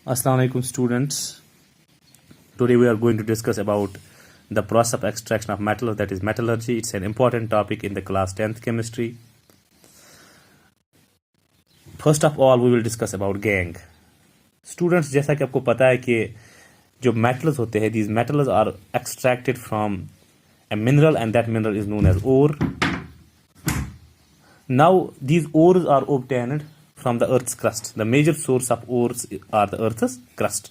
Assalamu alaikum students. Today we are going to discuss about the process of extraction of metal, that is metallurgy. It's an important topic in the class 10th chemistry. First of all we will discuss about gangue. Students, जैसा कि आपको पता है कि जो metals होते हैं, these metals are extracted from a mineral and that mineral is known as ore. Now these ores are obtained from the earth's crust. The major source of ores are the earth's crust.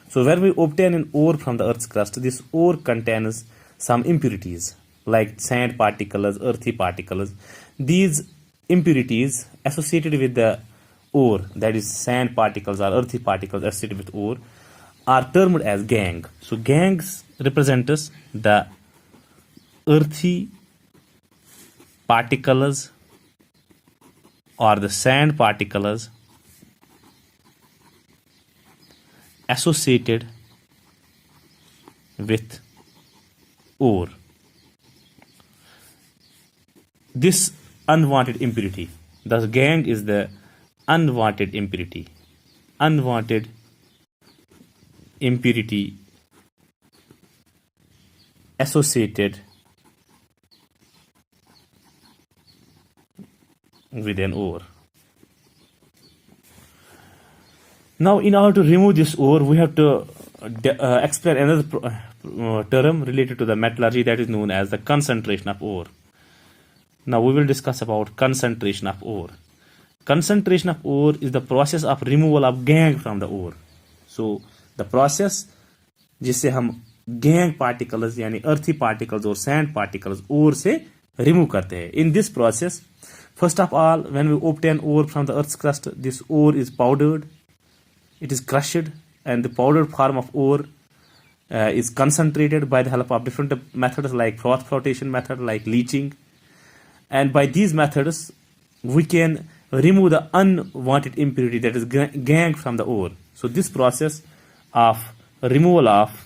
So when we obtain an ore from the earth's crust, this ore contains some impurities like sand particles, earthy particles. These impurities associated with the ore, that is sand particles or earthy particles associated with ore, are termed as gangue. So gangues represents the earthy particles or the sand particles associated with ore. This unwanted impurity, thus gangue is the unwanted impurity. Unwanted impurity associated with an ore. Now, in order to remove this ore, we have to explain another term related to the metallurgy, that is known as the concentration of ore. Now, we will discuss about concentration of ore. Concentration of ore is the process of removal of gangue from the ore. So, the process जिससे हम gangue particles यानी earthy particles और sand particles ore से remove करते हैं. In this process, first of all, when we obtain ore from the earth's crust, this ore is powdered, it is crushed, and the powdered form of ore is concentrated by the help of different methods like froth flotation method, like leaching. And by these methods, we can remove the unwanted impurity, that is gangue, from the ore. So this process of removal of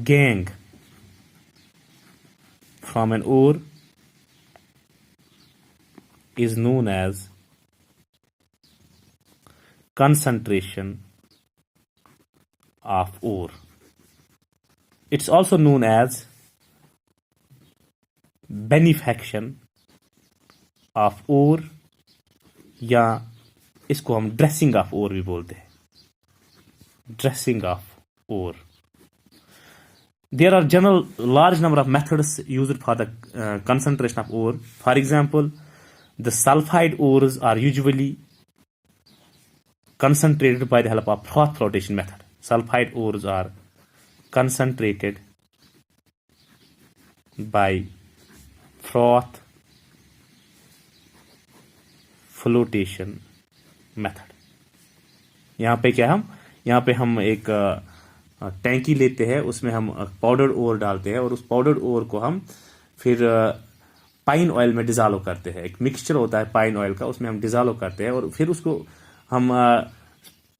gangue from an ore is known as concentration of ore. It's also known as benefaction of ore, या इसको हम dressing of ore भी बोलते हैं. Dressing of ore. There are general large number of methods used for the concentration of ore. For example, the sulfide ores are usually concentrated by the help of froth flotation method. Sulfide ores are concentrated by froth flotation method. यहाँ पे हम एक टैंकी लेते हैं, उसमें हम powdered ओर डालते हैं और उस पाउडर्ड ओर को हम फिर पाइन ऑयल में डिज़ोल्व करते हैं. एक मिक्सचर होता है पाइन ऑयल का, उसमें हम डिज़ोल्व करते हैं और फिर उसको हम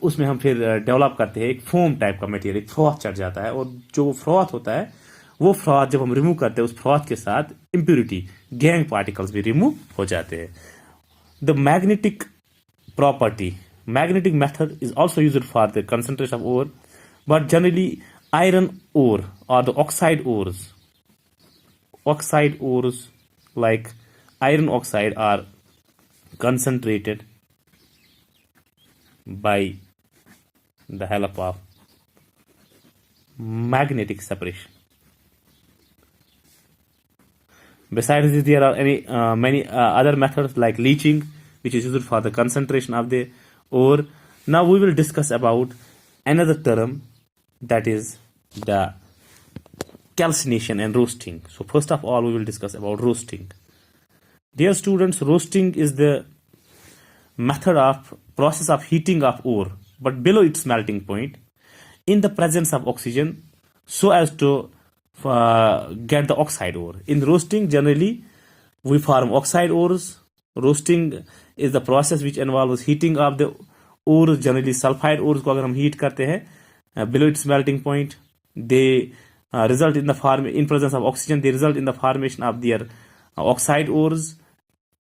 उसमें हम फिर डेवलप करते हैं एक फोम टाइप का मटेरियल, एक फ्रॉथ चढ़ जाता है. और जो फ्रॉथ होता है, वो फ्रॉथ जब हम रिमूव करते हैं, उस फ्रॉथ के साथ इम्प्योरिटी गैंग पार्टिकल्स भी रिमूव हो जाते हैं. The magnetic property, magnetic method is also used for the concentration of ore, but generally iron ore or the oxide ores like iron oxide are concentrated by the help of magnetic separation. Besides this, there are many other methods like leaching, which is used for the concentration of the ore. Now we will discuss about another term, that is the calcination and roasting. So first of all, we will discuss about roasting. Dear students, roasting is the method of process of heating of ore, but below its melting point, in the presence of oxygen, so as to get the oxide ore. In roasting, generally we form oxide ores. Roasting is the process which involves heating of the ores. Generally sulfide ores को अगर हम heat करते हैं below its melting point, they result in the in presence of oxygen, they result in the formation of their oxide ores.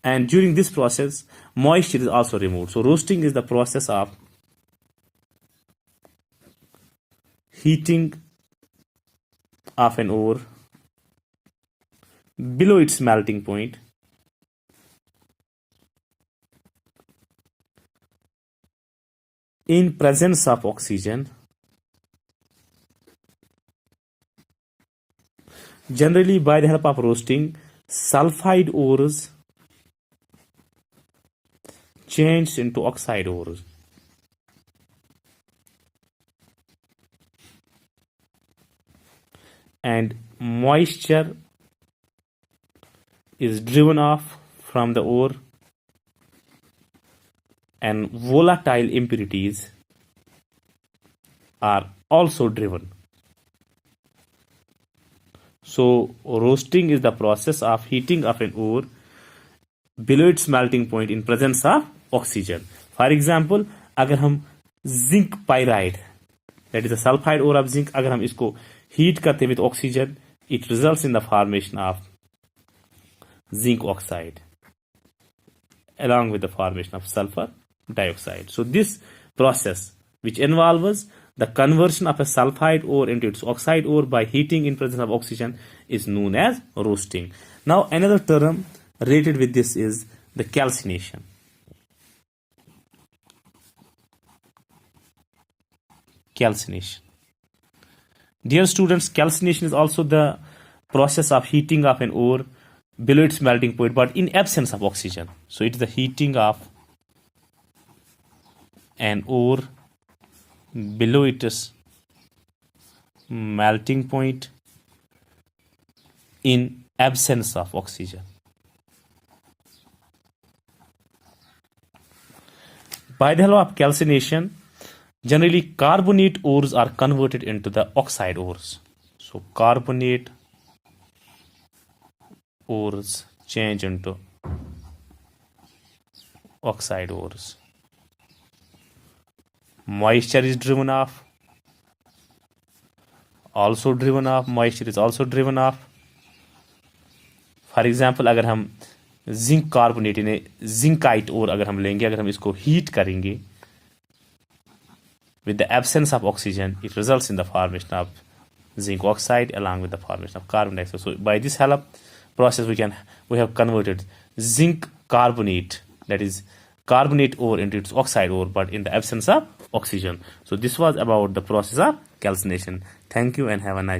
And during this process, moisture is also removed. So roasting is the process of heating of an ore below its melting point in presence of oxygen. Generally, by the help of roasting, sulfide ores changed into oxide ores. And moisture is driven off from the ore, and volatile impurities are also driven. So roasting is the process of heating of an ore below its melting point in presence of oxygen. For example, अगर हम zinc pyride, that is a sulfide ore of zinc, अगर हम इसको heat करते with oxygen, it results in the formation of zinc oxide along with the formation of sulfur dioxide. So this process, which involves the conversion of a sulfide ore into its oxide ore by heating in presence of oxygen, is known as roasting. Now another term related with this is the calcination. Calcination. Dear students, calcination is also the process of heating of an ore below its melting point, but in absence of oxygen. So it is the heating of an ore below its melting point in absence of oxygen. By the help of calcination, generally carbonate ores are converted into the oxide ores. So carbonate ores change into oxide ores. Moisture is driven off, moisture is also driven off. For example, अगर हम zinc carbonate यानी zincite और अगर हम लेंगे, अगर हम इसको हीट करेंगे with the absence of oxygen, it results in the formation of zinc oxide along with the formation of carbon dioxide. So by this help process we have converted zinc carbonate, that is carbonate ore, into its oxide ore, but in the absence of oxygen. So this was about the process of calcination. Thank you and have a nice day.